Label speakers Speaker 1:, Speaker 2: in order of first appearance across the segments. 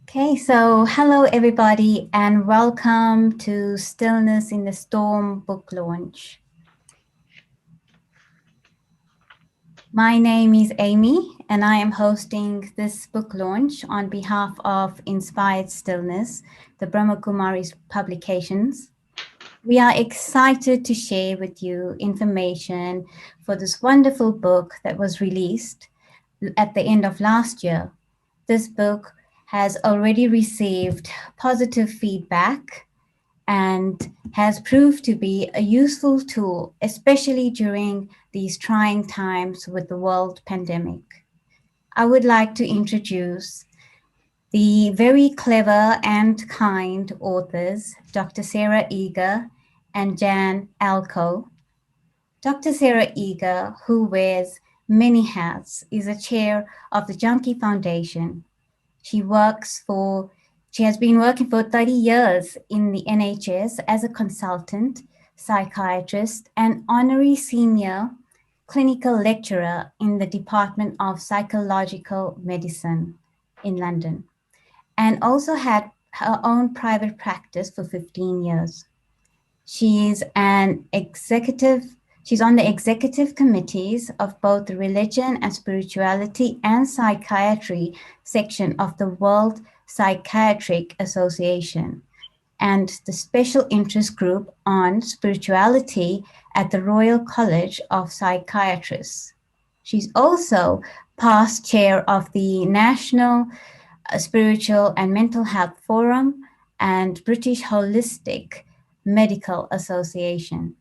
Speaker 1: Okay, so hello everybody and welcome to Stillness in the Storm book launch. My name is Amy and I am hosting this book launch on behalf of Inspired Stillness, the Brahmakumari's publications. We are excited to share with you information for this wonderful book that was released at the end of last year. This book has already received positive feedback and has proved to be a useful tool, especially during these trying times with the world pandemic. I would like to introduce the very clever and kind authors, Dr. Sarah Eagger and Jan Alcoe. Dr. Sarah Eagger, who wears many hats, is a chair of the Junkie Foundation. She has been working for 30 years in the NHS as a consultant, psychiatrist, and honorary senior clinical lecturer in the Department of Psychological Medicine in London, and also had her own private practice for 15 years. She's on the executive committees of both the Religion and Spirituality and Psychiatry section of the World Psychiatric Association and the Special Interest Group on Spirituality at the Royal College of Psychiatrists. She's also past chair of the National Spiritual and Mental Health Forum and British Holistic Medical Association.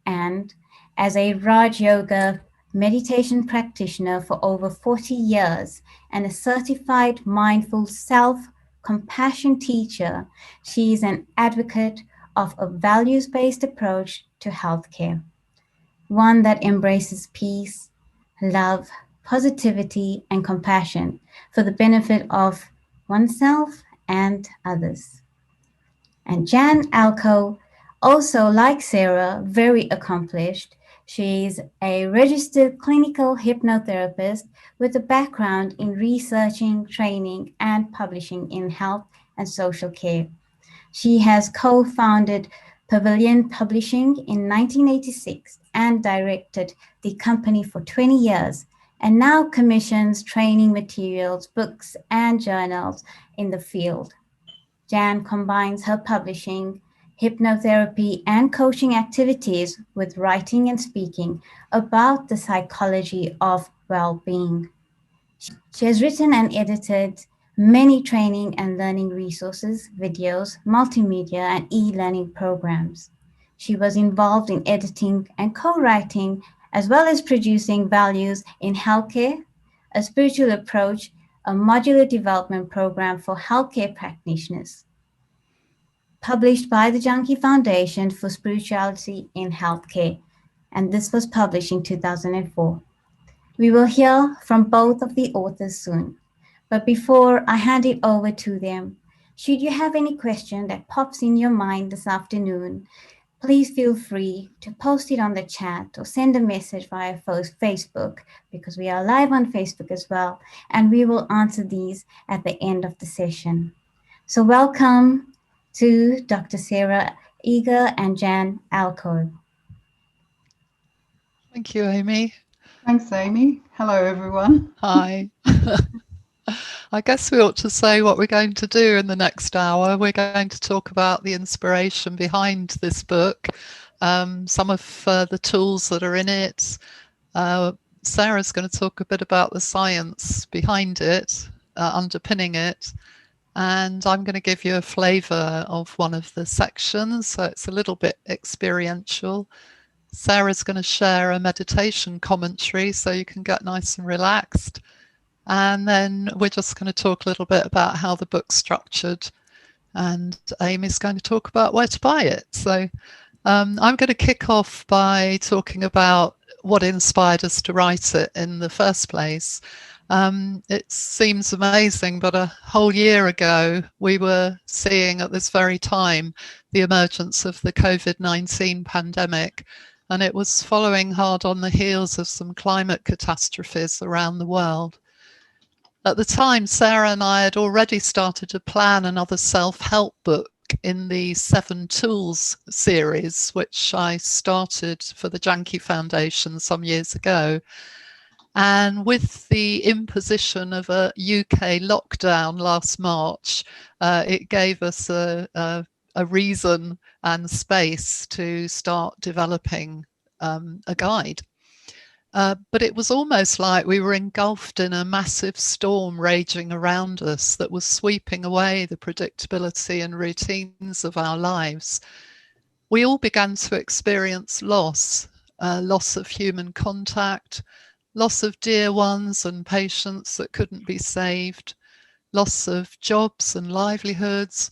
Speaker 1: And as a Raj Yoga meditation practitioner for over 40 years and a certified mindful self-compassion teacher, she is an advocate of a values-based approach to healthcare, one that embraces peace, love, positivity, and compassion for the benefit of oneself and others. And Jan Alcoe, also like Sarah, very accomplished. She's a registered clinical hypnotherapist with a background in researching, training, and publishing in health and social care. She has co-founded Pavilion Publishing in 1986 and directed the company for 20 years, and now commissions training materials, books, and journals in the field. Jan combines her publishing, hypnotherapy, and coaching activities with writing and speaking about the psychology of well-being. She has written and edited many training and learning resources, videos, multimedia, and e-learning programs. She was involved in editing and co-writing, as well as producing Values in Healthcare, a spiritual approach, a modular development program for healthcare practitioners, published by the Janki Foundation for Spirituality in Healthcare, and this was published in 2004. We will hear from both of the authors soon, but before I hand it over to them, should you have any question that pops in your mind this afternoon, please feel free to post it on the chat or send a message via Facebook, because we are live on Facebook as well, and we will answer these at the end of the session. So welcome to Dr. Sarah Eagger and Jan Alcoe.
Speaker 2: Thank you, Amy.
Speaker 3: Thanks, Amy. Hello, everyone.
Speaker 2: Hi. I guess we ought to say what we're going to do in the next hour. We're going to talk about the inspiration behind this book, some of the tools that are in it. Sarah's going to talk a bit about the science behind it, underpinning it. And I'm going to give you a flavour of one of the sections, so it's a little bit experiential. Sarah's going to share a meditation commentary so you can get nice and relaxed. And then we're just going to talk a little bit about how the book's structured. And Amy's going to talk about where to buy it. So I'm going to kick off by talking about what inspired us to write it in the first place. It seems amazing, but a whole year ago, we were seeing at this very time the emergence of the COVID-19 pandemic. And it was following hard on the heels of some climate catastrophes around the world. At the time, Sarah and I had already started to plan another self-help book in the 7 Tools series, which I started for the Janki Foundation some years ago. And with the imposition of a UK lockdown last March, it gave us a reason and space to start developing a guide. But it was almost like we were engulfed in a massive storm raging around us that was sweeping away the predictability and routines of our lives. We all began to experience loss, loss of human contact, loss of dear ones and patients that couldn't be saved, loss of jobs and livelihoods,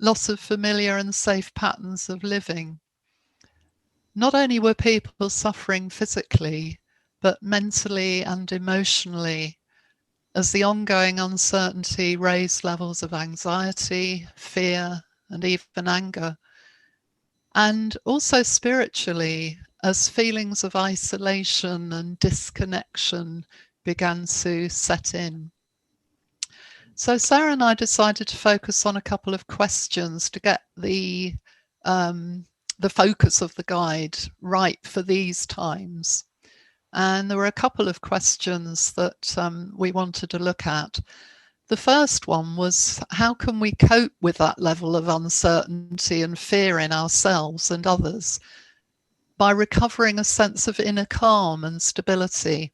Speaker 2: loss of familiar and safe patterns of living. Not only were people suffering physically, but mentally and emotionally, as the ongoing uncertainty raised levels of anxiety, fear, and even anger. And also spiritually, as feelings of isolation and disconnection began to set in. So Sarah and I decided to focus on a couple of questions to get the focus of the guide right for these times. And there were a couple of questions that we wanted to look at. The first one was, how can we cope with that level of uncertainty and fear in ourselves and others by recovering a sense of inner calm and stability?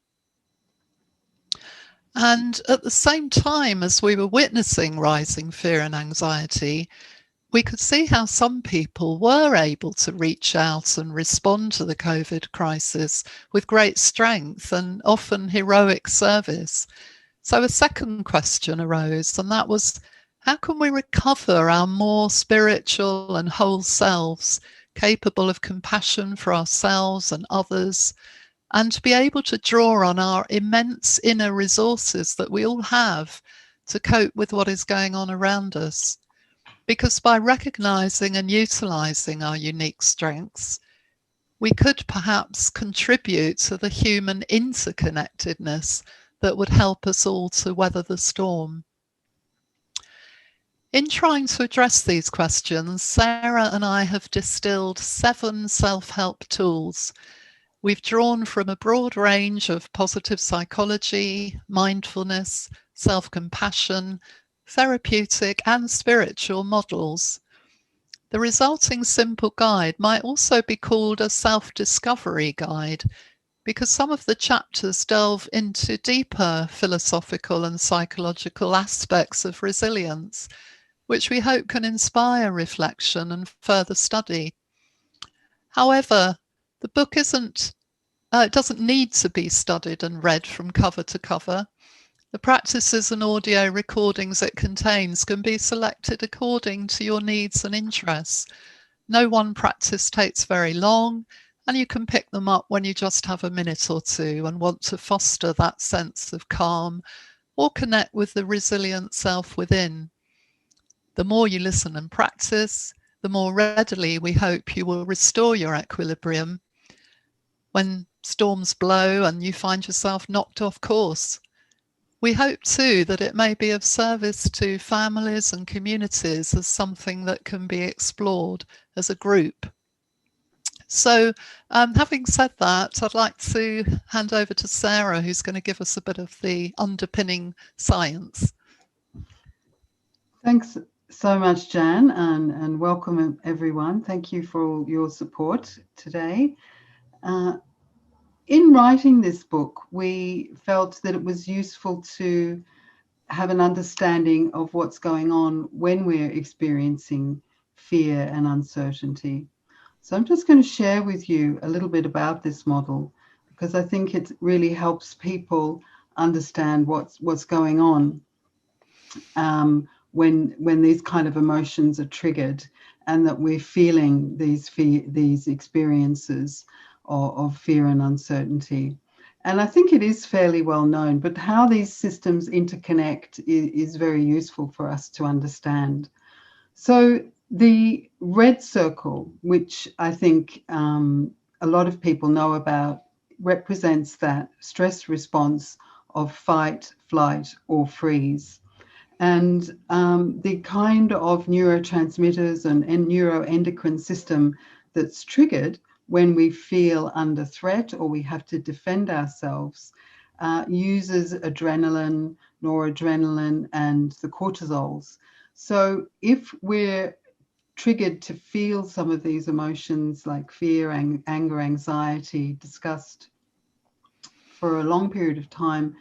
Speaker 2: And at the same time as we were witnessing rising fear and anxiety, we could see how some people were able to reach out and respond to the COVID crisis with great strength and often heroic service. So a second question arose, and that was, how can we recover our more spiritual and whole selves, capable of compassion for ourselves and others, and to be able to draw on our immense inner resources that we all have to cope with what is going on around us? Because by recognizing and utilizing our unique strengths, we could perhaps contribute to the human interconnectedness that would help us all to weather the storm. In trying to address these questions, Sarah and I have distilled 7 self-help tools. We've drawn from a broad range of positive psychology, mindfulness, self-compassion, therapeutic and spiritual models. The resulting simple guide might also be called a self-discovery guide, because some of the chapters delve into deeper philosophical and psychological aspects of resilience, which we hope can inspire reflection and further study. However, the book it doesn't need to be studied and read from cover to cover. The practices and audio recordings it contains can be selected according to your needs and interests. No one practice takes very long, and you can pick them up when you just have a minute or two and want to foster that sense of calm or connect with the resilient self within. The more you listen and practice, the more readily we hope you will restore your equilibrium when storms blow and you find yourself knocked off course. We hope too that it may be of service to families and communities as something that can be explored as a group. So having said that, I'd like to hand over to Sarah, who's going to give us a bit of the underpinning science.
Speaker 3: Thanks so much, Jan, and welcome everyone. Thank you for all your support today. In writing this book, we felt that it was useful to have an understanding of what's going on when we're experiencing fear and uncertainty. So I'm just going to share with you a little bit about this model, because I think it really helps people understand what's going on when these kind of emotions are triggered, and that we're feeling these experiences of fear and uncertainty. And I think it is fairly well known, but how these systems interconnect is very useful for us to understand. So the red circle, which I think a lot of people know about, represents that stress response of fight, flight, or freeze. And the kind of neurotransmitters and neuroendocrine system that's triggered when we feel under threat or we have to defend ourselves uses adrenaline, noradrenaline, and the cortisols. So if we're triggered to feel some of these emotions like fear, anger, anxiety, disgust for a long period of time,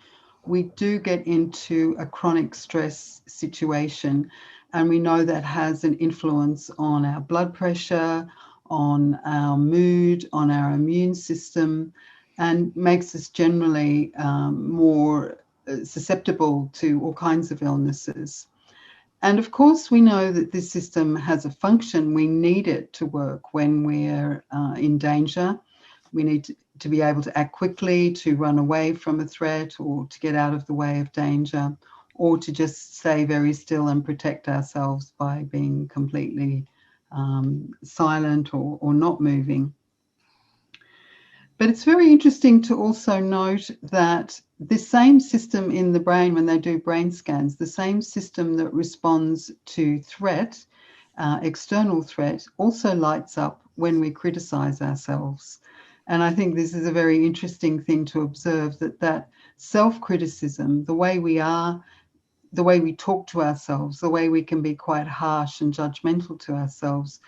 Speaker 3: we do get into a chronic stress situation. And we know that has an influence on our blood pressure, on our mood, on our immune system, and makes us generally more susceptible to all kinds of illnesses. And of course, we know that this system has a function. We need it to work when we're in danger. We need to be able to act quickly, to run away from a threat, or to get out of the way of danger, or to just stay very still and protect ourselves by being completely silent or not moving. But it's very interesting to also note that the same system in the brain, when they do brain scans, the same system that responds to threat, external threat, also lights up when we criticize ourselves. And I think this is a very interesting thing to observe, that self-criticism, the way we are, the way we talk to ourselves, the way we can be quite harsh and judgmental to ourselves,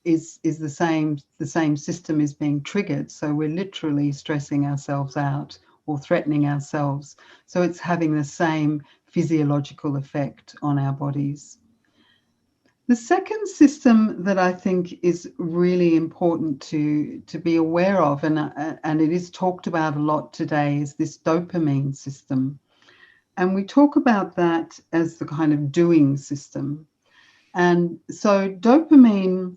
Speaker 3: is the same system is being triggered. So we're literally stressing ourselves out or threatening ourselves. So it's having the same physiological effect on our bodies. The second system that I think is really important to be aware of, and it is talked about a lot today, is this dopamine system. And we talk about that as the kind of doing system. And so dopamine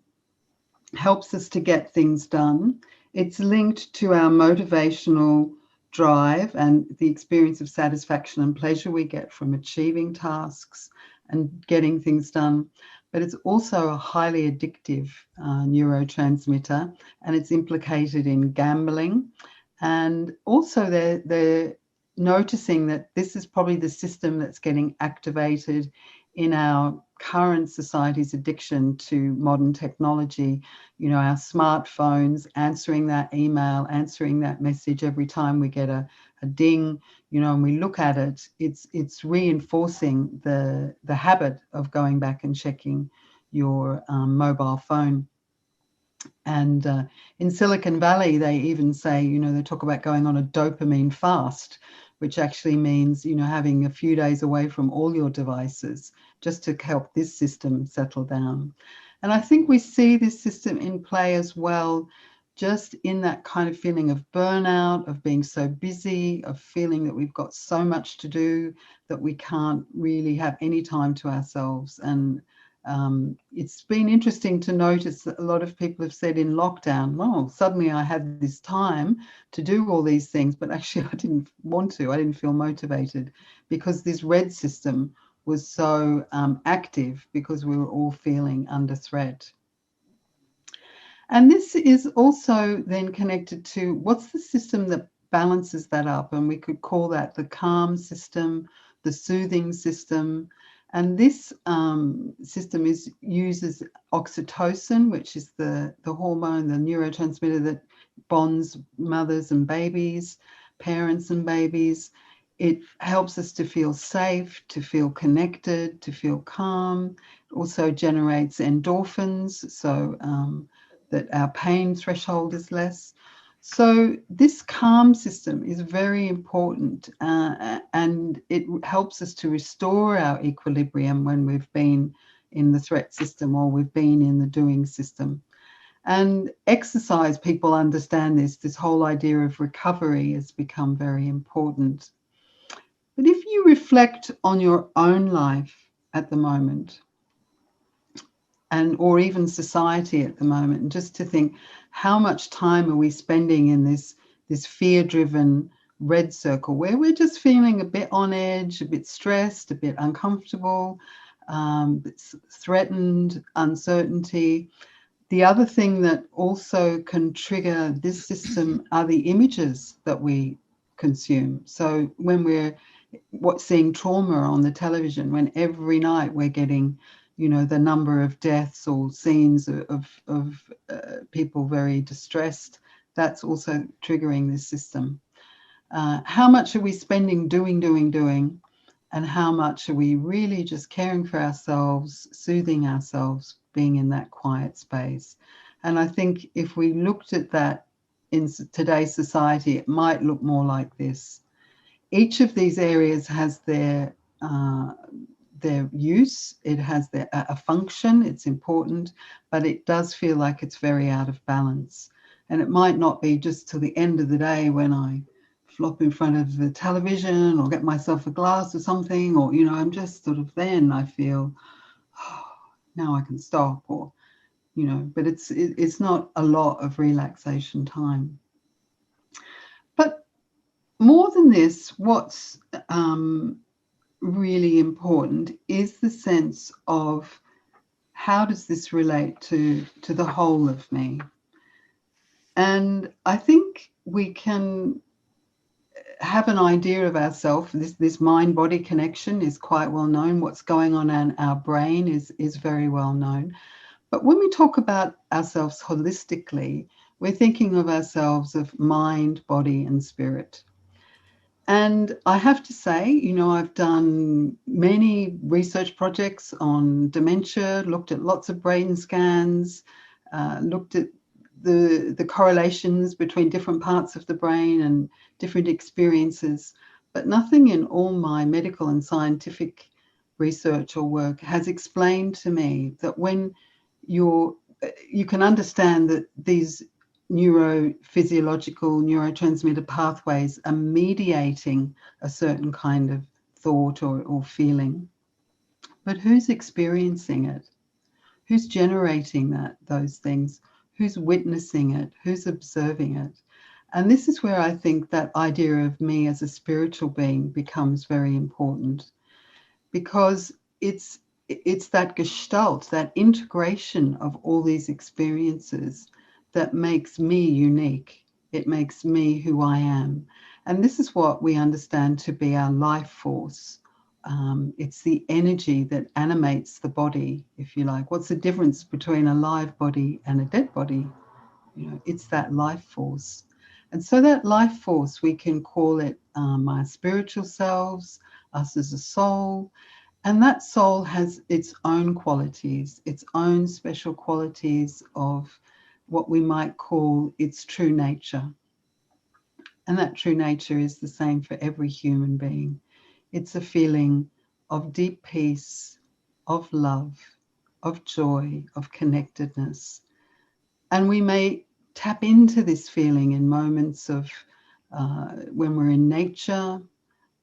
Speaker 3: helps us to get things done. It's linked to our motivational drive and the experience of satisfaction and pleasure we get from achieving tasks and getting things done. But it's also a highly addictive neurotransmitter, and it's implicated in gambling. And also they're noticing that this is probably the system that's getting activated in our current society's addiction to modern technology. You know, our smartphones, answering that email, answering that message every time we get a ding, you know, and we look at it, it's reinforcing the habit of going back and checking your mobile phone. And in Silicon Valley, they even say, you know, they talk about going on a dopamine fast, which actually means, you know, having a few days away from all your devices just to help this system settle down. And I think we see this system in play as well, just in that kind of feeling of burnout, of being so busy, of feeling that we've got so much to do that we can't really have any time to ourselves. And it's been interesting to notice that a lot of people have said in lockdown, well, suddenly I had this time to do all these things, but actually I didn't want to. I didn't feel motivated because this red system was so active because we were all feeling under threat. And this is also then connected to what's the system that balances that up? And we could call that the calm system, the soothing system. And this system uses oxytocin, which is the hormone, the neurotransmitter that bonds mothers and babies, parents and babies. It helps us to feel safe, to feel connected, to feel calm. It also generates endorphins, so that our pain threshold is less. So this calm system is very important, and it helps us to restore our equilibrium when we've been in the threat system or we've been in the doing system. And exercise, people understand this whole idea of recovery has become very important. But if you reflect on your own life at the moment, or even society at the moment, and just to think, how much time are we spending in this fear-driven red circle where we're just feeling a bit on edge, a bit stressed, a bit uncomfortable, threatened, uncertainty. The other thing that also can trigger this system are the images that we consume. So when we're seeing trauma on the television, when every night we're getting, you know, the number of deaths or scenes of people very distressed, that's also triggering this system. How much are we spending doing, and how much are we really just caring for ourselves, soothing ourselves, being in that quiet space? And I think if we looked at that in today's society, it might look more like this. Each of these areas has their use, it has a function, it's important, but it does feel like it's very out of balance. And it might not be just till the end of the day when I flop in front of the television or get myself a glass or something, or, you know, I'm just sort of, then I feel, oh, now I can stop, or, you know, but it's not a lot of relaxation time. But more than this, what's really important is the sense of how does this relate to the whole of me? And I think we can have an idea of ourselves. This mind-body connection is quite well known. What's going on in our brain is very well known. But when we talk about ourselves holistically, we're thinking of ourselves of mind, body, and spirit. And I have to say, you know, I've done many research projects on dementia, looked at lots of brain scans, looked at the correlations between different parts of the brain and different experiences. But nothing in all my medical and scientific research or work has explained to me that when you can understand that these neurophysiological neurotransmitter pathways are mediating a certain kind of thought or feeling. But who's experiencing it? Who's generating those things? Who's witnessing it? Who's observing it? And this is where I think that idea of me as a spiritual being becomes very important, because it's that gestalt, that integration of all these experiences that makes me unique. It makes me who I am. And this is what we understand to be our life force. It's the energy that animates the body, if you like. What's the difference between a live body and a dead body? You know, it's that life force. And so that life force, we can call it our spiritual selves, us as a soul. And that soul has its own qualities, its own special qualities of what we might call its true nature. And that true nature is the same for every human being. It's a feeling of deep peace, of love, of joy, of connectedness. And we may tap into this feeling in moments of when we're in nature,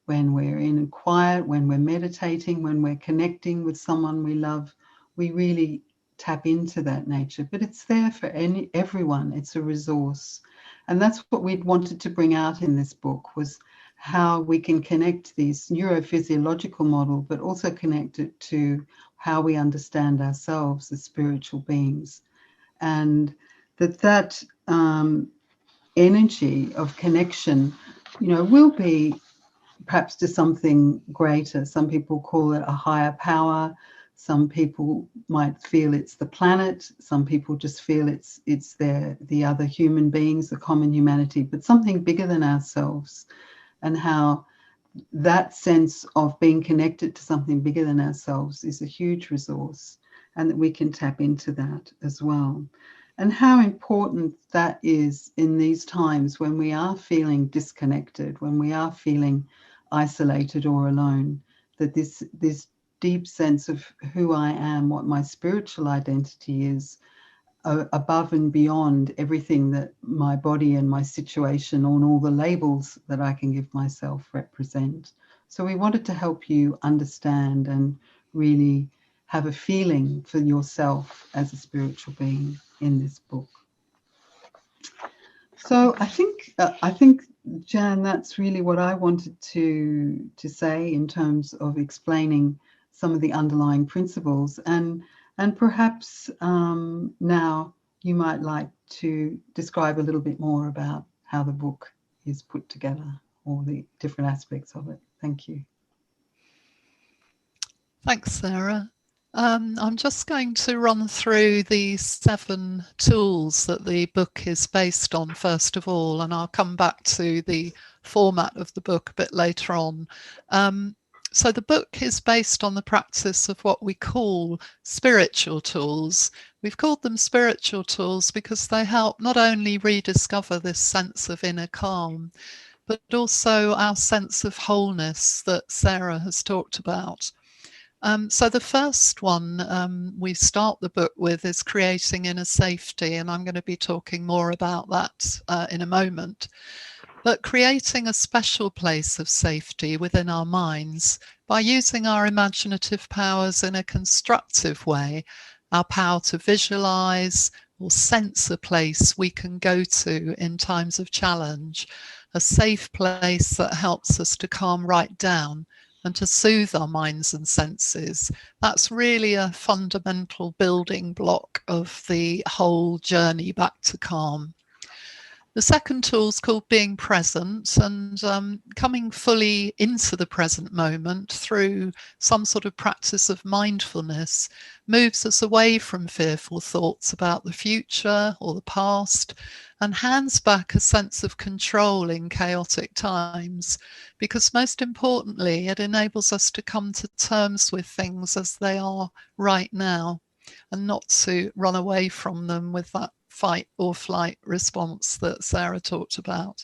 Speaker 3: when we're in quiet, when we're meditating, when we're connecting with someone we love. We really tap into that nature, but it's there for everyone. It's a resource. And that's what we wanted to bring out in this book, was how we can connect these neurophysiological model, but also connect it to how we understand ourselves as spiritual beings. And that energy of connection, you know, will be perhaps to something greater. Some people call it a higher power. Some people might feel it's the planet. Some people just feel it's the other human beings, the common humanity, but something bigger than ourselves, and how that sense of being connected to something bigger than ourselves is a huge resource, and that we can tap into that as well. And how important that is in these times when we are feeling disconnected, when we are feeling isolated or alone, that this deep sense of who I am, what my spiritual identity is, above and beyond everything that my body and my situation and all the labels that I can give myself represent. So we wanted to help you understand and really have a feeling for yourself as a spiritual being in this book. So I think Jan, that's really what I wanted to say in terms of explaining some of the underlying principles, and perhaps now you might like to describe a little bit more about how the book is put together. all the different aspects of it. Thank you.
Speaker 2: Thanks, Sarah. I'm just going to run through the 7 tools that the book is based on first of all, and I'll come back to the format of the book a bit later on. So the book is based on the practice of what we call spiritual tools. We've called them spiritual tools because they help not only rediscover this sense of inner calm, but also our sense of wholeness that Sarah has talked about. So the first one we start the book with is creating inner safety, and I'm going to be talking more about that in a moment. But creating a special place of safety within our minds by using our imaginative powers in a constructive way, our power to visualize or sense a place we can go to in times of challenge, a safe place that helps us to calm right down and to soothe our minds and senses. That's really a fundamental building block of the whole journey back to calm. The second tool is called being present, and coming fully into the present moment through some sort of practice of mindfulness moves us away from fearful thoughts about the future or the past and hands back a sense of control in chaotic times, because most importantly, it enables us to come to terms with things as they are right now and not to run away from them with that fight or flight response that Sarah talked about.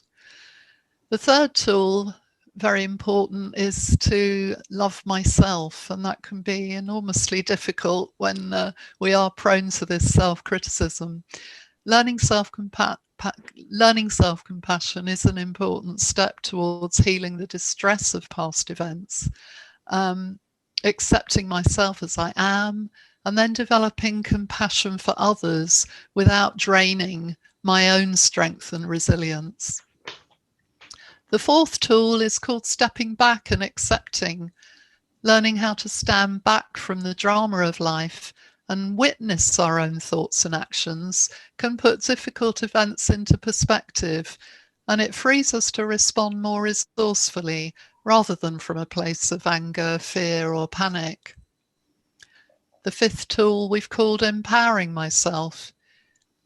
Speaker 2: The third tool, very important, is to love myself, and that can be enormously difficult when we are prone to this self-criticism. Learning self-compassion is an important step towards healing the distress of past events, accepting myself as I am, and then developing compassion for others without draining my own strength and resilience. The fourth tool is called stepping back and accepting, learning how to stand back from the drama of life and witness our own thoughts and actions can put difficult events into perspective, and it frees us to respond more resourcefully rather than from a place of anger, fear, or panic. The fifth tool we've called empowering myself,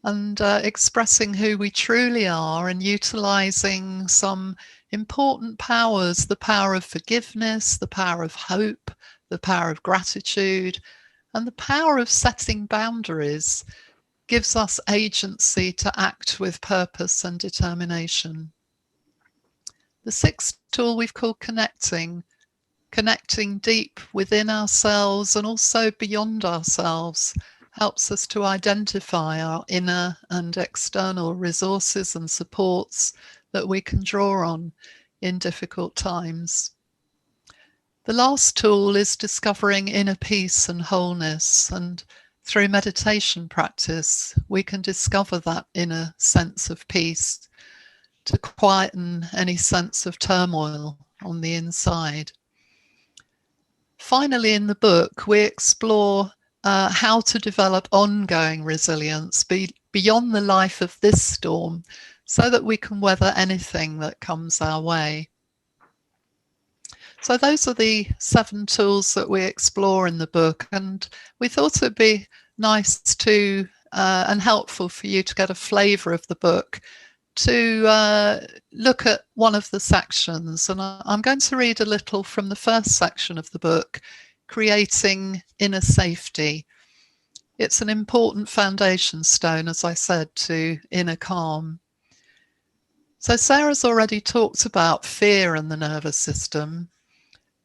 Speaker 2: and expressing who we truly are and utilizing some important powers, the power of forgiveness, the power of hope, the power of gratitude, and the power of setting boundaries gives us agency to act with purpose and determination. The sixth tool we've called connecting deep within ourselves and also beyond ourselves helps us to identify our inner and external resources and supports that we can draw on in difficult times. The last tool is discovering inner peace and wholeness, and through meditation practice we can discover that inner sense of peace to quieten any sense of turmoil on the inside. Finally, in the book, we explore how to develop ongoing resilience beyond the life of this storm so that we can weather anything that comes our way. So those are the 7 tools that we explore in the book, and we thought it'd be nice to and helpful for you to get a flavour of the book, to look at one of the sections, and I'm going to read a little from the first section of the book, Creating Inner Safety. It's an important foundation stone, as I said, to inner calm. So Sarah's already talked about fear and the nervous system.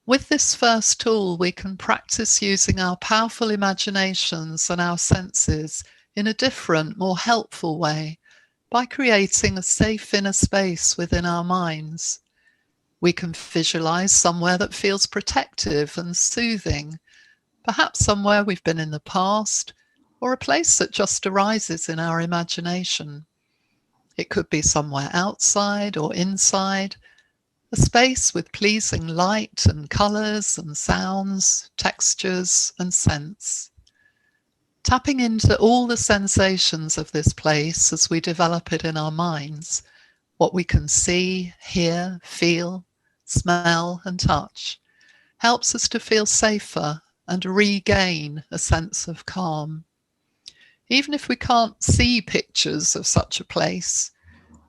Speaker 2: With this first tool, we can practice using our powerful imaginations and our senses in a different, more helpful way, by creating a safe inner space within our minds. We can visualize somewhere that feels protective and soothing, perhaps somewhere we've been in the past, or a place that just arises in our imagination. It could be somewhere outside or inside, a space with pleasing light and colours and sounds, textures and scents. Tapping into all the sensations of this place as we develop it in our minds, What we can see, hear, feel, smell and touch helps us to feel safer and regain a sense of calm. Even if we can't see pictures of such a place,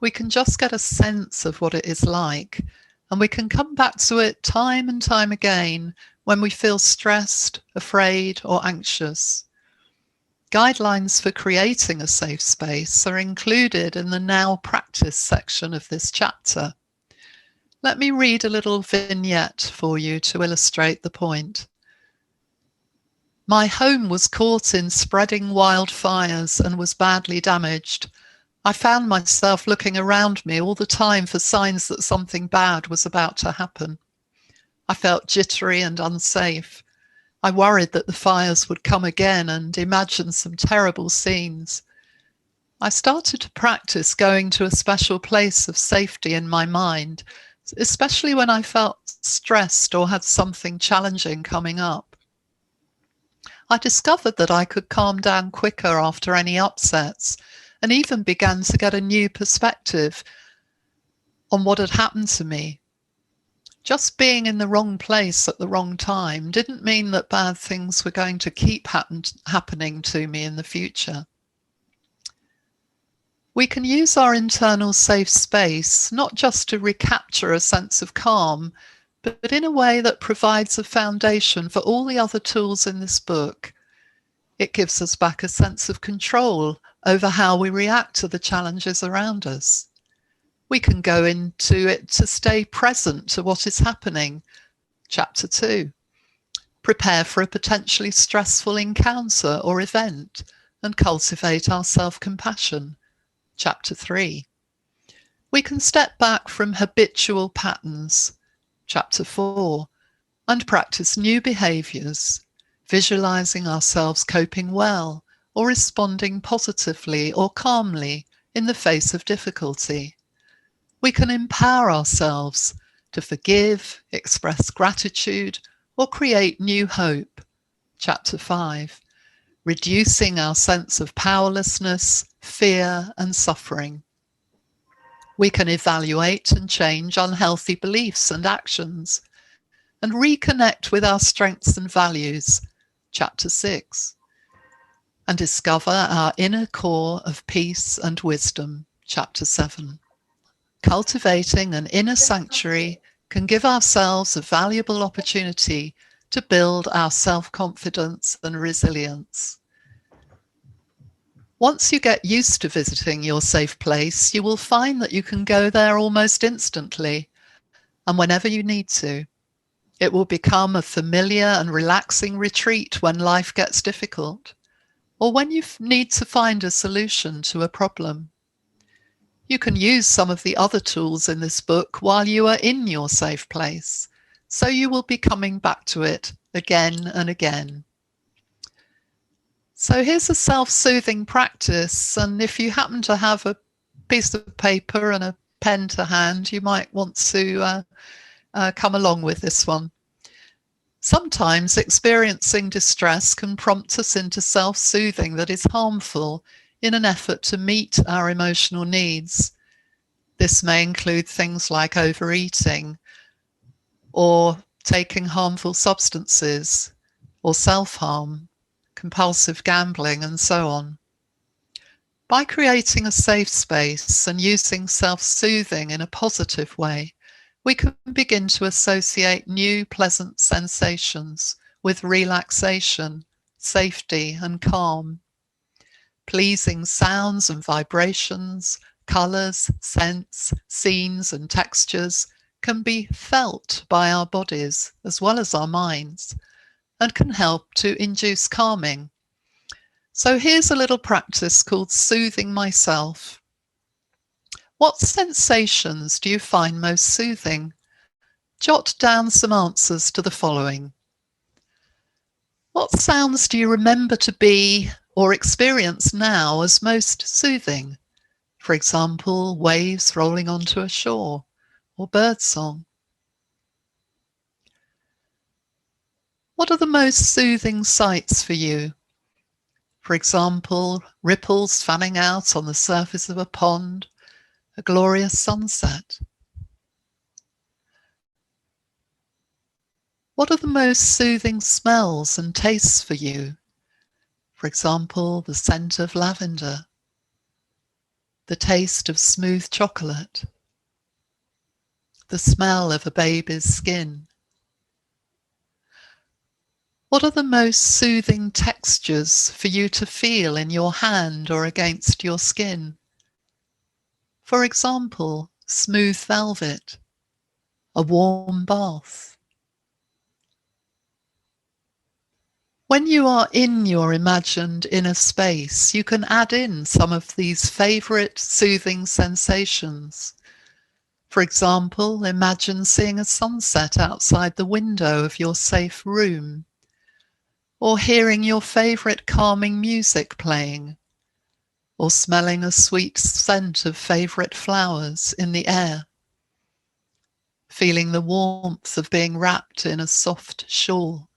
Speaker 2: we can just get a sense of what it is like, and we can come back to it time and time again when we feel stressed, afraid, or anxious. Guidelines for creating a safe space are included in the Now Practice section of this chapter. Let me read a little vignette for you to illustrate the point. My home was caught in spreading wildfires and was badly damaged. I found myself looking around me all the time for signs that something bad was about to happen. I felt jittery and unsafe. I worried that the fires would come again and imagined some terrible scenes. I started to practice going to a special place of safety in my mind, especially when I felt stressed or had something challenging coming up. I discovered that I could calm down quicker after any upsets, and even began to get a new perspective on what had happened to me. Just being in the wrong place at the wrong time didn't mean that bad things were going to keep happening to me in the future. We can use our internal safe space not just to recapture a sense of calm, but in a way that provides a foundation for all the other tools in this book. It gives us back a sense of control over how we react to the challenges around us. We can go into it to stay present to what is happening. Chapter 2. Prepare for a potentially stressful encounter or event and cultivate our self-compassion. Chapter 3. We can step back from habitual patterns. Chapter 4. And practice new behaviours, visualising ourselves coping well or responding positively or calmly in the face of difficulty. We can empower ourselves to forgive, express gratitude, or create new hope. Chapter 5. Reducing our sense of powerlessness, fear, and suffering. We can evaluate and change unhealthy beliefs and actions, and reconnect with our strengths and values. Chapter 6. And discover our inner core of peace and wisdom. Chapter 7. Cultivating an inner sanctuary can give ourselves a valuable opportunity to build our self-confidence and resilience. Once you get used to visiting your safe place, you will find that you can go there almost instantly and whenever you need to. It will become a familiar and relaxing retreat when life gets difficult, or when you need to find a solution to a problem. You can use some of the other tools in this book while you are in your safe place, so you will be coming back to it again and again. So here's a self-soothing practice, and if you happen to have a piece of paper and a pen to hand, you might want to come along with this one. Sometimes experiencing distress can prompt us into self-soothing that is harmful in an effort to meet our emotional needs. This may include things like overeating, or taking harmful substances, or self-harm, compulsive gambling, and so on. By creating a safe space and using self-soothing in a positive way, we can begin to associate new pleasant sensations with relaxation, safety, and calm. Pleasing sounds and vibrations, colours, scents, scenes, and textures can be felt by our bodies as well as our minds and can help to induce calming. So here's a little practice called Soothing Myself. What sensations do you find most soothing? Jot down some answers to the following. What sounds do you remember to be or experience now as most soothing? For example, waves rolling onto a shore or birdsong. What are the most soothing sights for you? For example, ripples fanning out on the surface of a pond, a glorious sunset? What are the most soothing smells and tastes for you? For example, the scent of lavender, the taste of smooth chocolate, the smell of a baby's skin. What are the most soothing textures for you to feel in your hand or against your skin? For example, smooth velvet, a warm bath. When you are in your imagined inner space, you can add in some of these favourite soothing sensations. For example, imagine seeing a sunset outside the window of your safe room, or hearing your favourite calming music playing, or smelling a sweet scent of favourite flowers in the air, feeling the warmth of being wrapped in a soft shawl.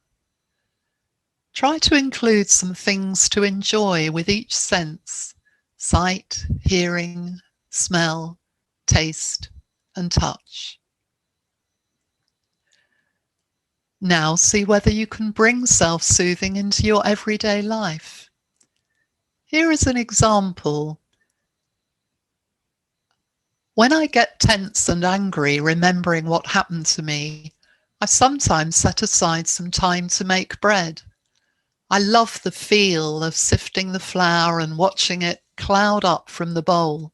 Speaker 2: Try to include some things to enjoy with each sense: sight, hearing, smell, taste, and touch. Now see whether you can bring self-soothing into your everyday life. Here is an example. When I get tense and angry remembering what happened to me, I sometimes set aside some time to make bread. I love the feel of sifting the flour and watching it cloud up from the bowl.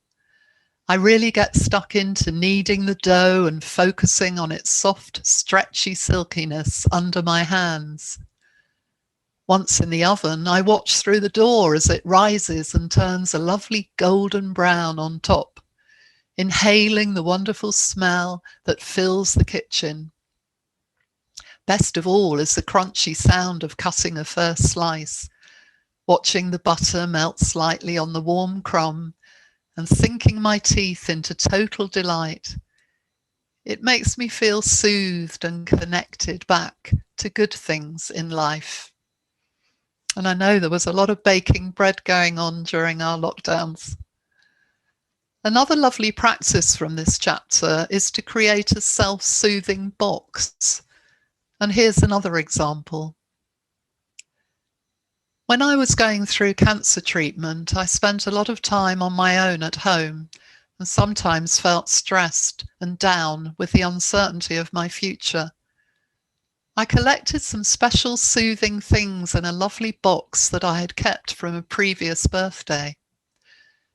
Speaker 2: I really get stuck into kneading the dough and focusing on its soft, stretchy silkiness under my hands. Once in the oven, I watch through the door as it rises and turns a lovely golden brown on top, inhaling the wonderful smell that fills the kitchen. Best of all is the crunchy sound of cutting a first slice, watching the butter melt slightly on the warm crumb and sinking my teeth into total delight. It makes me feel soothed and connected back to good things in life. And I know there was a lot of baking bread going on during our lockdowns. Another lovely practice from this chapter is to create a self-soothing box. And here's another example. When I was going through cancer treatment, I spent a lot of time on my own at home and sometimes felt stressed and down with the uncertainty of my future. I collected some special soothing things in a lovely box that I had kept from a previous birthday.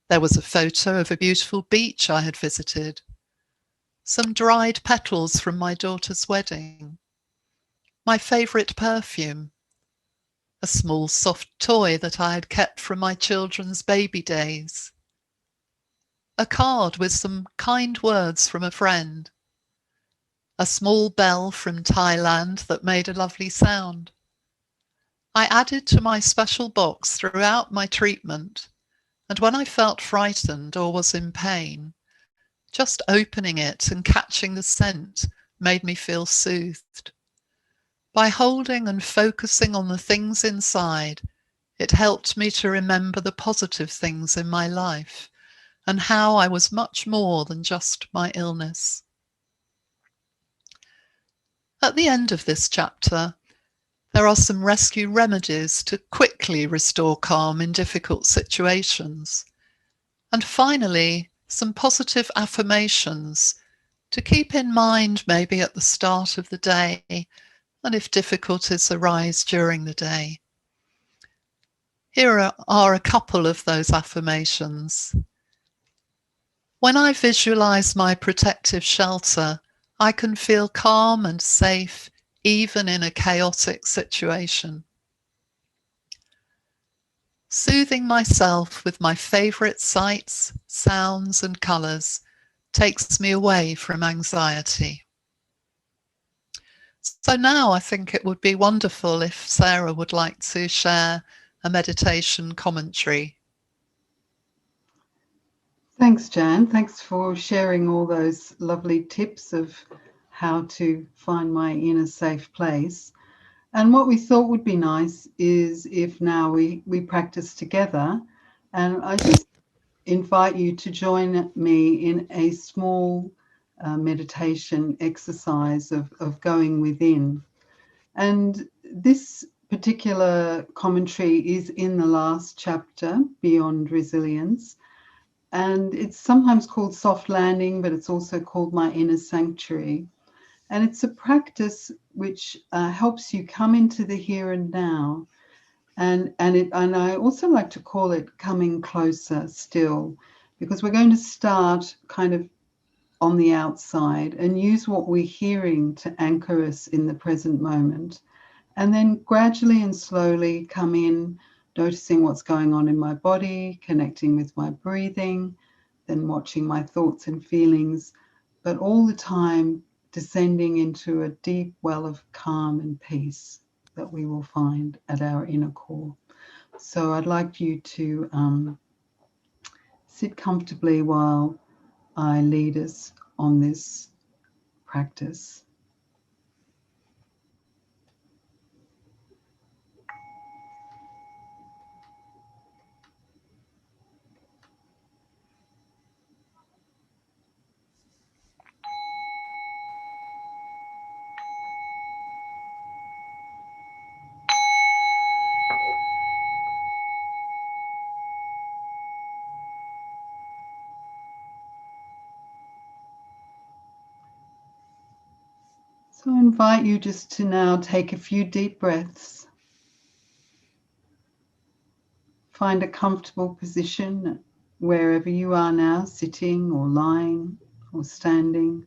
Speaker 2: There was a photo of a beautiful beach I had visited, some dried petals from my daughter's wedding, my favourite perfume, a small soft toy that I had kept from my children's baby days, a card with some kind words from a friend, a small bell from Thailand that made a lovely sound. I added to my special box throughout my treatment, and when I felt frightened or was in pain, just opening it and catching the scent made me feel soothed. By holding and focusing on the things inside, it helped me to remember the positive things in my life and how I was much more than just my illness. At the end of this chapter, there are some rescue remedies to quickly restore calm in difficult situations. And finally, some positive affirmations to keep in mind maybe at the start of the day and if difficulties arise during the day. Here are a couple of those affirmations. When I visualize my protective shelter, I can feel calm and safe even in a chaotic situation. Soothing myself with my favorite sights, sounds, and colors takes me away from anxiety. So now I think it would be wonderful if Sarah would like to share a meditation commentary.
Speaker 3: Thanks, Jan. Thanks for sharing all those lovely tips of how to find my inner safe place. And what we thought would be nice is if now we practice together. And I just invite you to join me in a small meditation exercise of going within. And this particular commentary is in the last chapter, Beyond Resilience. And it's sometimes called Soft Landing, but it's also called My Inner Sanctuary. And it's a practice which helps you come into the here and now. And I also like to call it coming closer still, because we're going to start kind of on the outside and use what we're hearing to anchor us in the present moment. And then gradually and slowly come in, noticing what's going on in my body, connecting with my breathing, then watching my thoughts and feelings, but all the time descending into a deep well of calm and peace that we will find at our inner core. So I'd like you to sit comfortably while I lead us on this practice. So I invite you just to now take a few deep breaths. Find a comfortable position wherever you are now, sitting or lying or standing.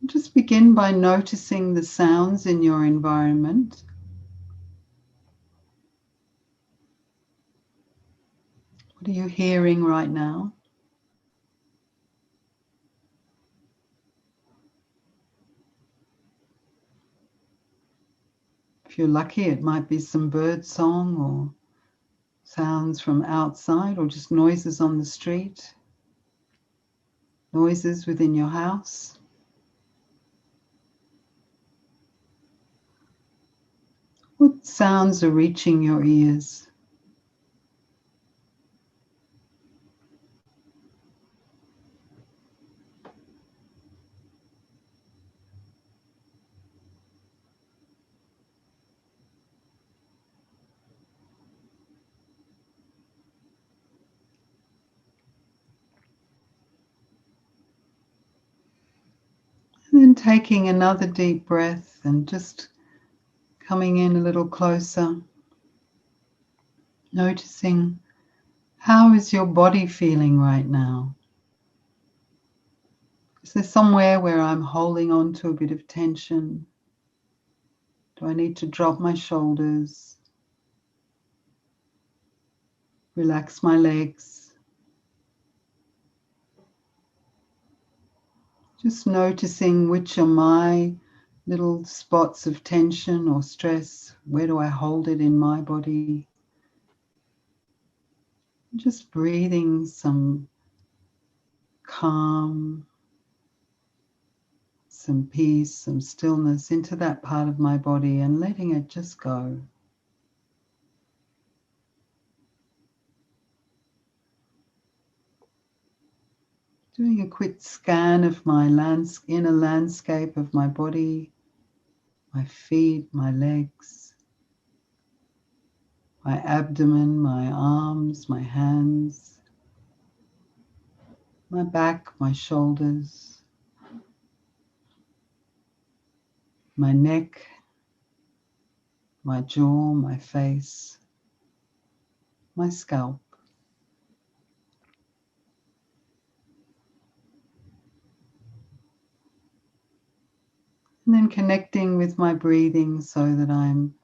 Speaker 3: Just begin by noticing the sounds in your environment. What are you hearing right now? If you're lucky, it might be some bird song or sounds from outside or just noises on the street, noises within your house. What sounds are reaching your ears? And then taking another deep breath and just coming in a little closer, noticing how is your body feeling right now? Is there somewhere where I'm holding on to a bit of tension? Do I need to drop my shoulders, relax my legs? Just noticing which are my little spots of tension or stress. Where do I hold it in my body? Just breathing some calm, some peace, some stillness into that part of my body and letting it just go. Doing a quick scan of my inner landscape of my body, my feet, my legs, my abdomen, my arms, my hands, my back, my shoulders, my neck, my jaw, my face, my scalp. And then connecting with my breathing so that I'm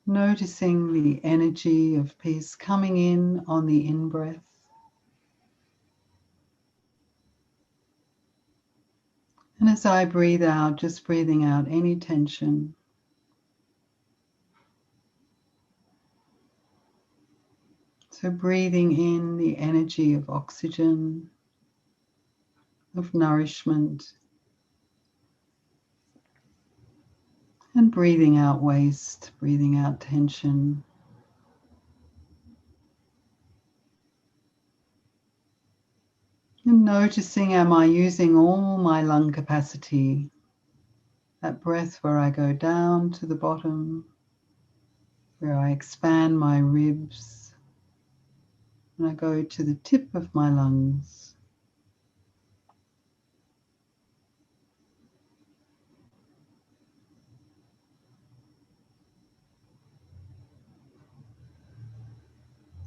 Speaker 3: noticing the energy of peace coming in on the in-breath. And as I breathe out, just breathing out any tension. So breathing in the energy of oxygen, of nourishment, And breathing out waste, breathing out tension. And noticing, am I using all my lung capacity? That breath where I go down to the bottom, where I expand my ribs, and I go to the tip of my lungs.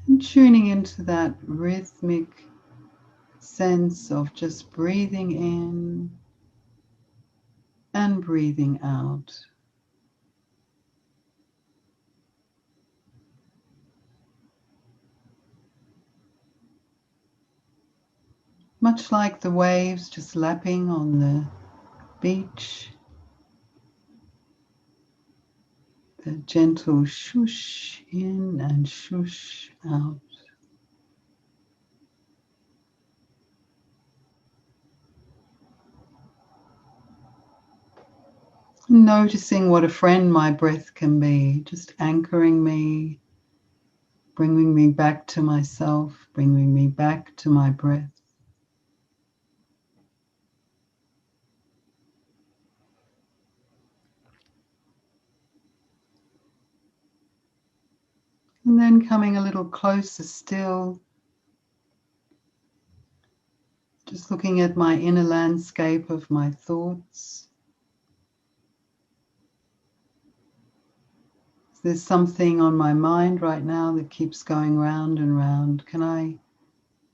Speaker 3: And tuning into that rhythmic sense of just breathing in and breathing out. Much like the waves just lapping on the beach, the gentle swoosh in and swoosh out. Noticing what a friend my breath can be, just anchoring me, bringing me back to myself, bringing me back to my breath. And then coming a little closer still, just looking at my inner landscape of my thoughts. There's something on my mind right now that keeps going round and round. Can I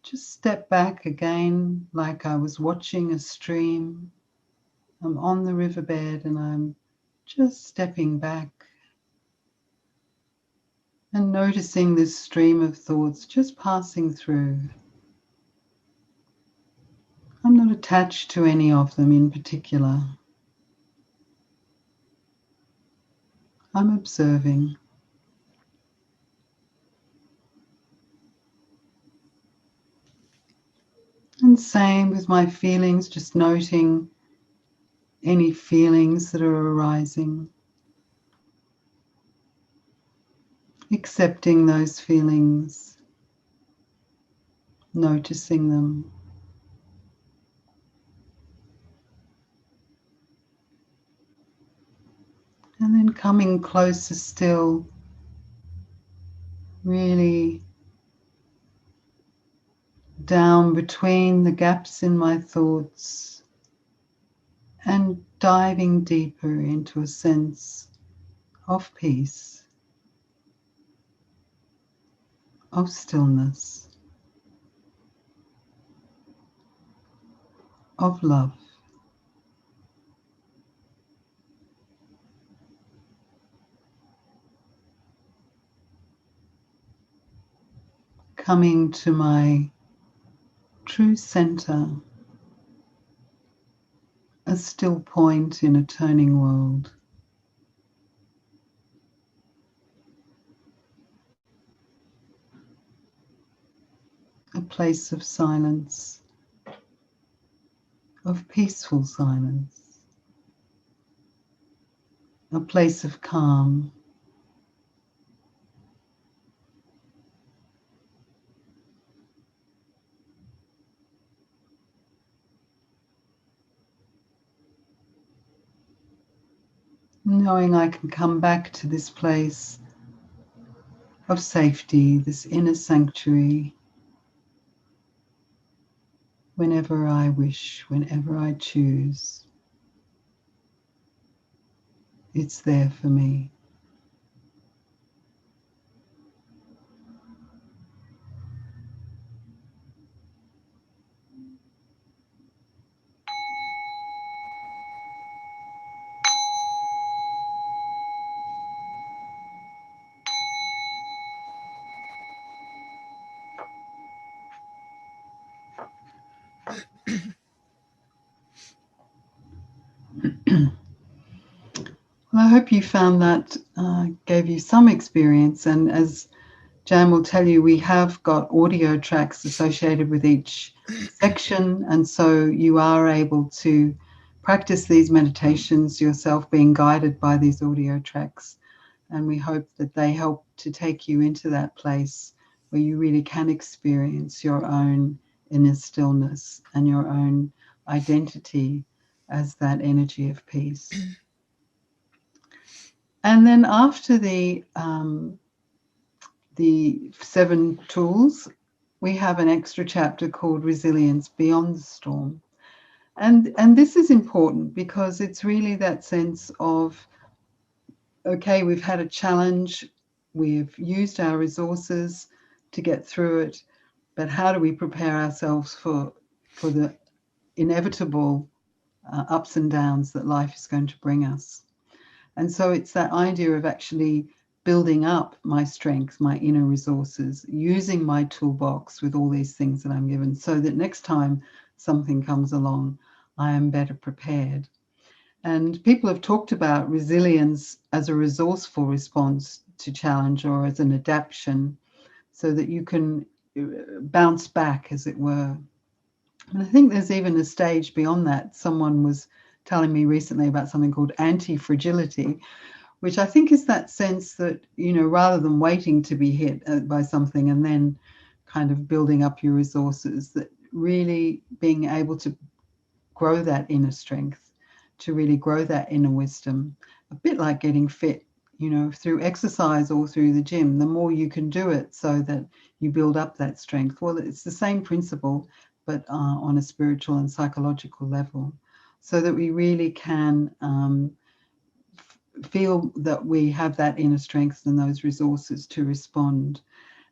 Speaker 3: just step back again like I was watching a stream? I'm on the riverbed and I'm just stepping back and noticing this stream of thoughts just passing through. I'm not attached to any of them in particular. I'm observing. And same with my feelings, just noting any feelings that are arising. Accepting those feelings, noticing them. And then coming closer still, really down between the gaps in my thoughts and diving deeper into a sense of peace, of stillness, of love. Coming to my true center, a still point in a turning world. A place of silence, of peaceful silence, a place of calm. Knowing I can come back to this place of safety, this inner sanctuary, whenever I wish, whenever I choose. It's there for me. Well, I hope you found that gave you some experience, and as Jan will tell you, we have got audio tracks associated with each section, and so you are able to practice these meditations yourself, being guided by these audio tracks. And we hope that they help to take you into that place where you really can experience your own inner stillness and your own identity as that energy of peace. And then after the 7 tools, we have an extra chapter called Resilience Beyond the Storm. And this is important because it's really that sense of, okay, we've had a challenge, we've used our resources to get through it, but how do we prepare ourselves for the inevitable ups and downs that life is going to bring us? And so it's that idea of actually building up my strength, my inner resources, using my toolbox with all these things that I'm given, so that next time something comes along, I am better prepared. And people have talked about resilience as a resourceful response to challenge, or as an adaptation, so that you can bounce back, as it were. And I think there's even a stage beyond that. Someone was telling me recently about something called anti-fragility, which I think is that sense that, rather than waiting to be hit by something and then kind of building up your resources, that really being able to grow that inner strength, to really grow that inner wisdom, a bit like getting fit, through exercise or through the gym. The more you can do it so that you build up that strength. Well, it's the same principle, but on a spiritual and psychological level, so that we really can feel that we have that inner strength and those resources to respond.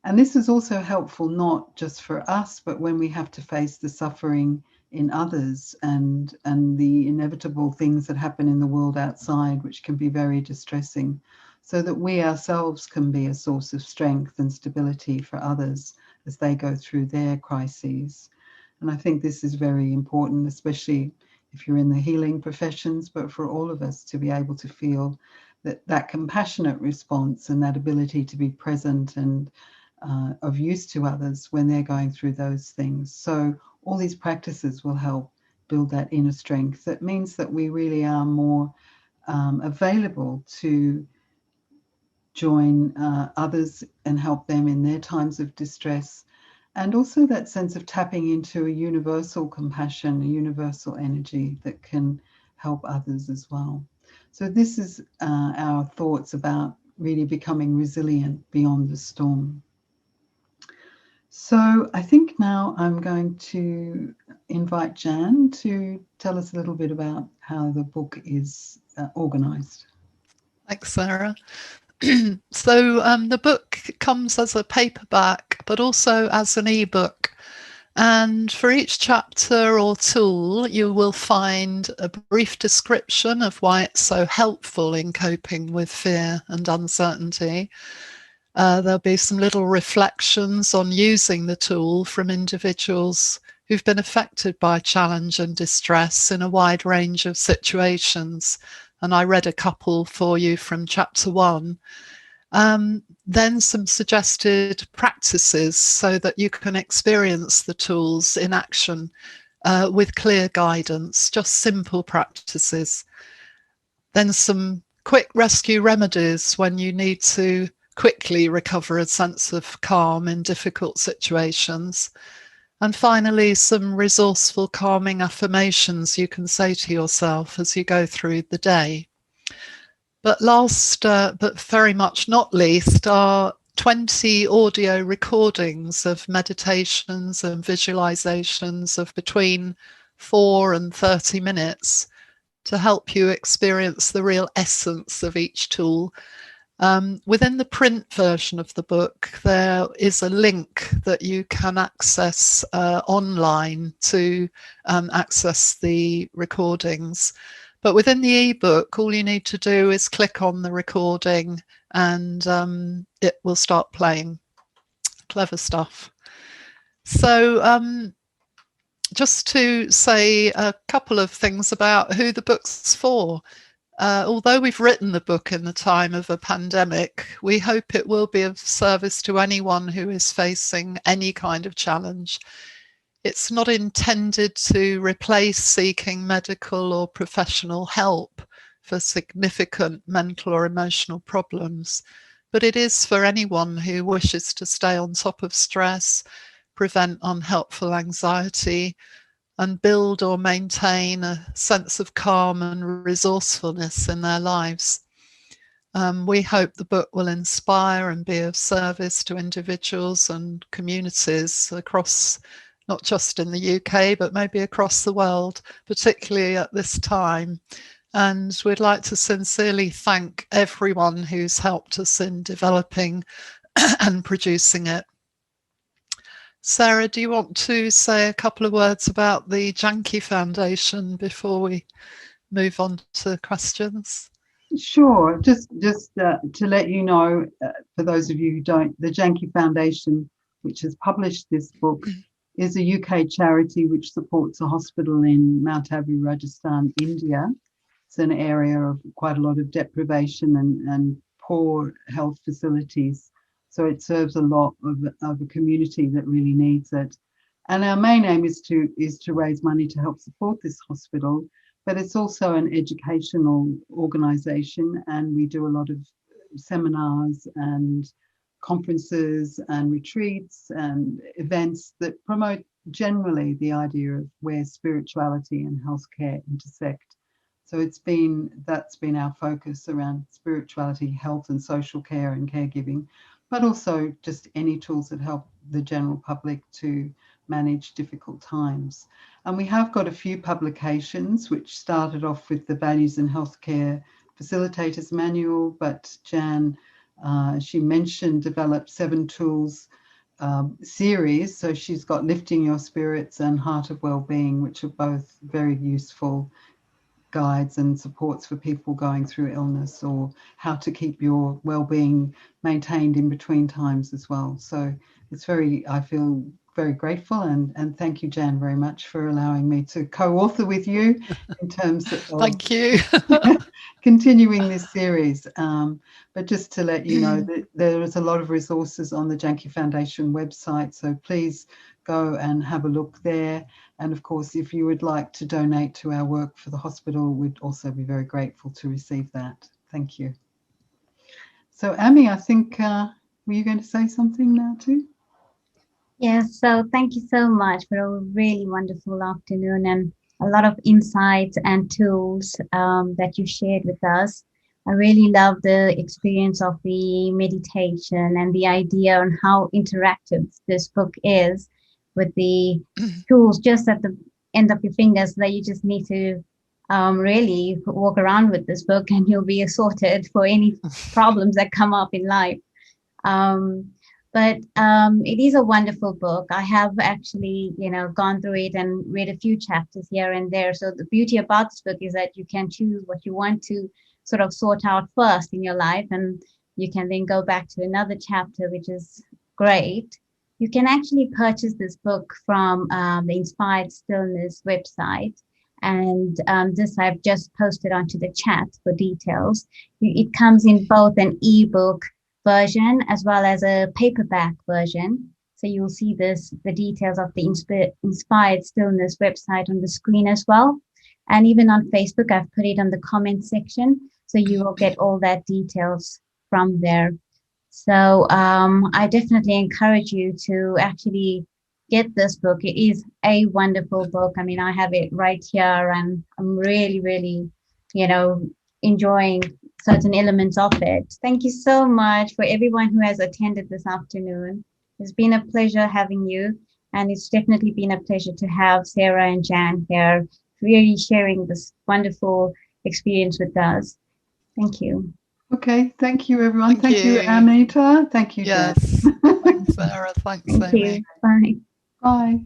Speaker 3: And this is also helpful not just for us, but when we have to face the suffering in others and the inevitable things that happen in the world outside, which can be very distressing, so that we ourselves can be a source of strength and stability for others as they go through their crises. And I think this is very important, especially if you're in the healing professions, but for all of us to be able to feel that compassionate response and that ability to be present and of use to others when they're going through those things. So all these practices will help build that inner strength. That means that we really are more available to join others and help them in their times of distress. And also that sense of tapping into a universal compassion, a universal energy that can help others as well. So this is our thoughts about really becoming resilient beyond the storm. So I think now I'm going to invite Jan to tell us a little bit about how the book is organised.
Speaker 2: Thanks, Sarah. So the book comes as a paperback, but also as an ebook. And for each chapter or tool, you will find a brief description of why it's so helpful in coping with fear and uncertainty. There'll be some little reflections on using the tool from individuals who've been affected by challenge and distress in a wide range of situations. And I read a couple for you from chapter 1. Then some suggested practices so that you can experience the tools in action with clear guidance, just simple practices. Then some quick rescue remedies when you need to quickly recover a sense of calm in difficult situations. And finally, some resourceful calming affirmations you can say to yourself as you go through the day. But last, but very much not least, are 20 audio recordings of meditations and visualizations of between 4 and 30 minutes to help you experience the real essence of each tool. Within the print version of the book, there is a link that you can access online to access the recordings. But within the ebook, all you need to do is click on the recording and it will start playing. Clever stuff. So just to say a couple of things about who the book's for. Although we've written the book in the time of a pandemic, we hope it will be of service to anyone who is facing any kind of challenge. it's not intended to replace seeking medical or professional help for significant mental or emotional problems, but it is for anyone who wishes to stay on top of stress, prevent unhelpful anxiety, and build or maintain a sense of calm and resourcefulness in their lives. We hope the book will inspire and be of service to individuals and communities across, not just in the UK, but maybe across the world, particularly at this time. And we'd like to sincerely thank everyone who's helped us in developing and producing it. Sarah, do you want to say a couple of words about the Janki Foundation before we move on to questions?
Speaker 3: Sure. Just to let you know, for those of you who don't, the Janki Foundation, which has published this book, is a UK charity which supports a hospital in Mount Abu, Rajasthan, India. It's an area of quite a lot of deprivation and poor health facilities. So it serves a lot of a community that really needs it. And our main aim is to raise money to help support this hospital. But it's also an educational organisation, and we do a lot of seminars and conferences and retreats and events that promote generally the idea of where spirituality and healthcare intersect. So that's been our focus around spirituality, health and social care and caregiving, but also just any tools that help the general public to manage difficult times. And we have got a few publications which started off with the Values in Healthcare Facilitators Manual, but Jan, she mentioned, developed 7 tools series. So she's got Lifting Your Spirits and Heart of Wellbeing, which are both very useful guides and supports for people going through illness, or how to keep your well-being maintained in between times as well. So it's I feel very grateful, and thank you, Jan, very much for allowing me to co-author with you in terms of
Speaker 2: thank you.
Speaker 3: continuing this series. But just to let you know that there is a lot of resources on the Janki Foundation website, so please go and have a look there. And of course, if you would like to donate to our work for the hospital, we'd also be very grateful to receive that. Thank you. So Amy, I think, were you going to say something now too?
Speaker 1: Yes, so thank you so much for a really wonderful afternoon and a lot of insights and tools that you shared with us. I really love the experience of the meditation and the idea on how interactive this book is, with the tools just at the end of your fingers that you just need to really walk around with this book and you'll be sorted for any problems that come up in life. But it is a wonderful book. I have actually, gone through it and read a few chapters here and there. So the beauty about this book is that you can choose what you want to sort of sort out first in your life, and you can then go back to another chapter, which is great. You can actually purchase this book from the Inspired Stillness website. And this I've just posted onto the chat for details. It comes in both an ebook version as well as a paperback version. So you'll see the details of the Inspired Stillness website on the screen as well. And even on Facebook, I've put it on the comment section. So you will get all that details from there. So I definitely encourage you to actually get this book. It is a wonderful book. I mean, I have it right here and I'm really, really, enjoying certain elements of it. Thank you so much for everyone who has attended this afternoon. It's been a pleasure having you, and it's definitely been a pleasure to have Sarah and Jan here, really sharing this wonderful experience with us. Thank you.
Speaker 3: Okay, thank you, everyone. Thank you, Amita. Thank you, Jan.
Speaker 2: Yes, thanks, Sarah. Thanks,
Speaker 1: Thank
Speaker 2: Amy.
Speaker 1: you. Bye.
Speaker 3: Bye.